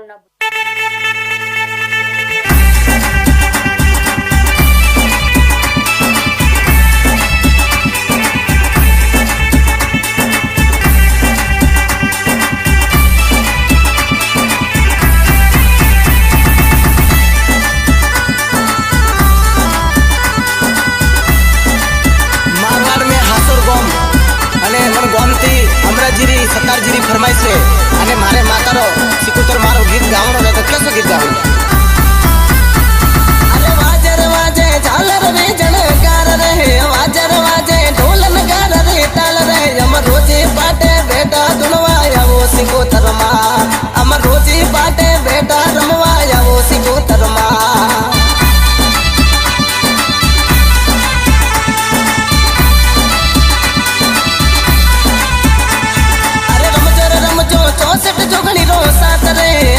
ના सत्तारजीरी फरमाइश है अने मारे मातारो सिकुतर मारो गीत गावनो ने तो केसो गीत गावनो अरे वाजर वाजे झालर रे जणकार रे वाजर वाजे ढोल नगार रे ताल रे अमर रोजी पाटे बेटा दुनवा आवो सिकुतर मा अमर रोजी पाटे